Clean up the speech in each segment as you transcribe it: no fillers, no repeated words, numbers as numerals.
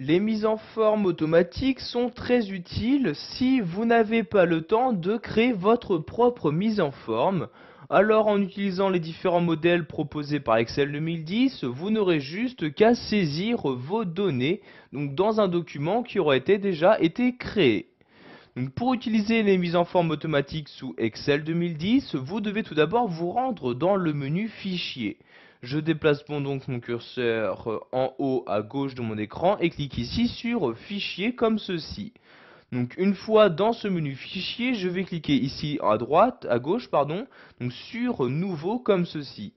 Les mises en forme automatiques sont très utiles si vous n'avez pas le temps de créer votre propre mise en forme. Alors en utilisant les différents modèles proposés par Excel 2010, vous n'aurez juste qu'à saisir vos données donc dans un document qui aura déjà été créé. Donc pour utiliser les mises en forme automatiques sous Excel 2010, vous devez tout d'abord vous rendre dans le menu Fichier. Je déplace donc mon curseur en haut à gauche de mon écran et clique ici sur Fichier comme ceci. Donc une fois dans ce menu Fichier, je vais cliquer ici à gauche, donc sur Nouveau comme ceci.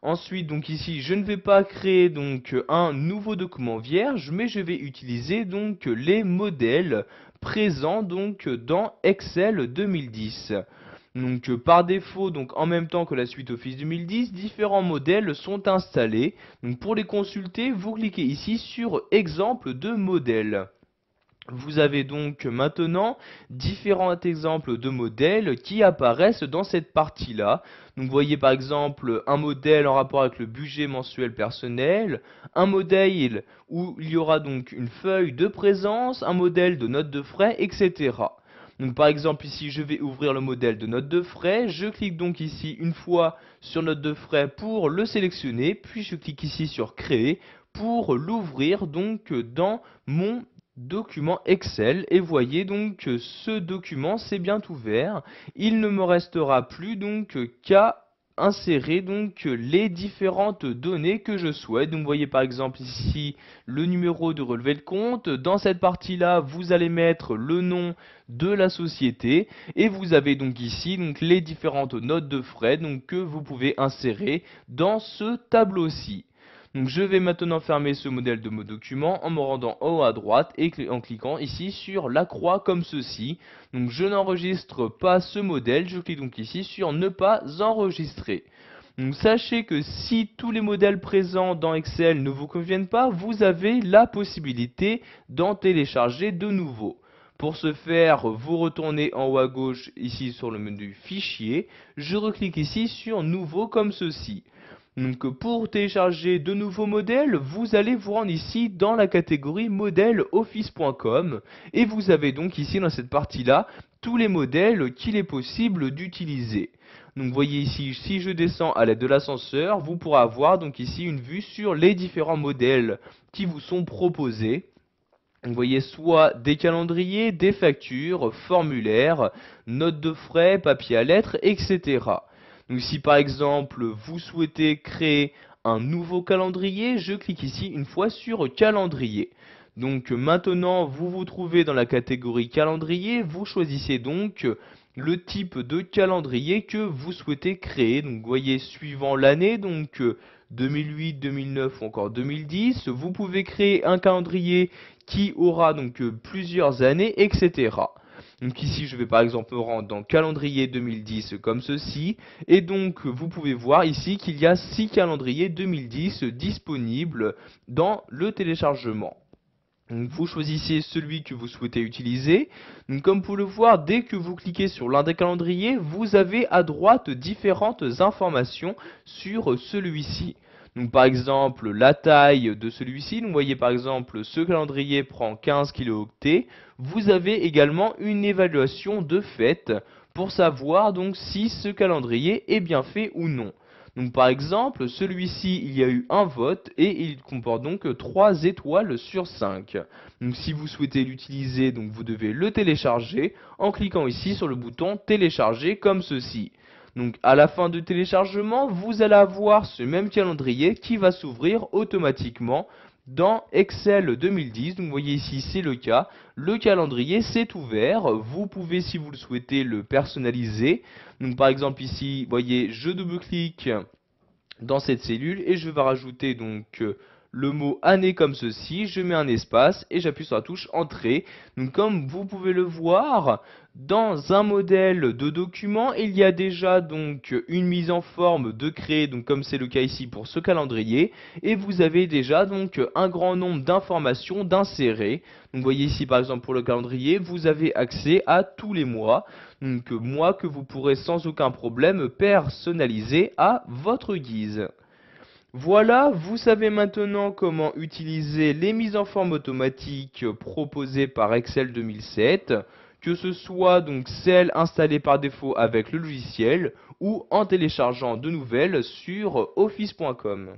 Ensuite, donc ici, je ne vais pas créer donc un nouveau document vierge, mais je vais utiliser donc les modèles présents donc dans Excel 2010. Donc par défaut, donc en même temps que la suite Office 2010, différents modèles sont installés. Donc pour les consulter, vous cliquez ici sur Exemple de modèle. Vous avez donc maintenant différents exemples de modèles qui apparaissent dans cette partie-là. Donc vous voyez par exemple un modèle en rapport avec le budget mensuel personnel, un modèle où il y aura donc une feuille de présence, un modèle de note de frais, etc. Donc par exemple ici je vais ouvrir le modèle de note de frais, je clique donc ici une fois sur note de frais pour le sélectionner, puis je clique ici sur créer pour l'ouvrir donc dans mon document Excel et voyez donc que ce document s'est bien ouvert. Il ne me restera plus donc qu'à insérer donc les différentes données que je souhaite. Donc vous voyez par exemple ici le numéro de relevé de compte. Dans cette partie là vous allez mettre le nom de la société et vous avez donc ici donc les différentes notes de frais donc que vous pouvez insérer dans ce tableau-ci. Donc je vais maintenant fermer ce modèle de mon document en me rendant en haut à droite et en cliquant ici sur la croix comme ceci. Donc je n'enregistre pas ce modèle, je clique donc ici sur ne pas enregistrer. Donc sachez que si tous les modèles présents dans Excel ne vous conviennent pas, vous avez la possibilité d'en télécharger de nouveaux. Pour ce faire, vous retournez en haut à gauche ici sur le menu Fichier, je reclique ici sur Nouveau comme ceci. Donc pour télécharger de nouveaux modèles, vous allez vous rendre ici dans la catégorie modèle office.com et vous avez donc ici dans cette partie-là tous les modèles qu'il est possible d'utiliser. Donc vous voyez ici, si je descends à l'aide de l'ascenseur, vous pourrez avoir donc ici une vue sur les différents modèles qui vous sont proposés. Vous voyez soit des calendriers, des factures, formulaires, notes de frais, papier à lettres, etc. Donc si par exemple vous souhaitez créer un nouveau calendrier, je clique ici une fois sur calendrier. Donc maintenant vous vous trouvez dans la catégorie calendrier, vous choisissez donc le type de calendrier que vous souhaitez créer. Donc vous voyez suivant l'année, donc 2008, 2009 ou encore 2010, vous pouvez créer un calendrier qui aura donc plusieurs années, etc. Donc ici je vais par exemple me rendre dans calendrier 2010 comme ceci et donc vous pouvez voir ici qu'il y a 6 calendriers 2010 disponibles dans le téléchargement. Donc vous choisissez celui que vous souhaitez utiliser. Donc comme vous pouvez le voir, dès que vous cliquez sur l'un des calendriers, vous avez à droite différentes informations sur celui-ci. Donc par exemple la taille de celui-ci, vous voyez par exemple ce calendrier prend 15 kilooctets. Vous avez également une évaluation de fait pour savoir donc si ce calendrier est bien fait ou non. Donc par exemple, celui-ci, il y a eu un vote et il comporte donc 3 étoiles sur 5. Donc si vous souhaitez l'utiliser, donc vous devez le télécharger en cliquant ici sur le bouton télécharger comme ceci. Donc à la fin du téléchargement, vous allez avoir ce même calendrier qui va s'ouvrir automatiquement dans Excel 2010. Donc vous voyez ici c'est le cas, le calendrier s'est ouvert, vous pouvez si vous le souhaitez le personnaliser. Donc par exemple ici, vous voyez je double-clique dans cette cellule et je vais rajouter donc le mot année comme ceci, je mets un espace et j'appuie sur la touche entrée. Donc comme vous pouvez le voir, dans un modèle de document, il y a déjà donc une mise en forme de créer, donc comme c'est le cas ici pour ce calendrier, et vous avez déjà donc un grand nombre d'informations d'insérer. Donc vous voyez ici par exemple pour le calendrier, vous avez accès à tous les mois, donc mois que vous pourrez sans aucun problème personnaliser à votre guise. Voilà, vous savez maintenant comment utiliser les mises en forme automatiques proposées par Excel 2007, que ce soit donc celles installées par défaut avec le logiciel ou en téléchargeant de nouvelles sur office.com.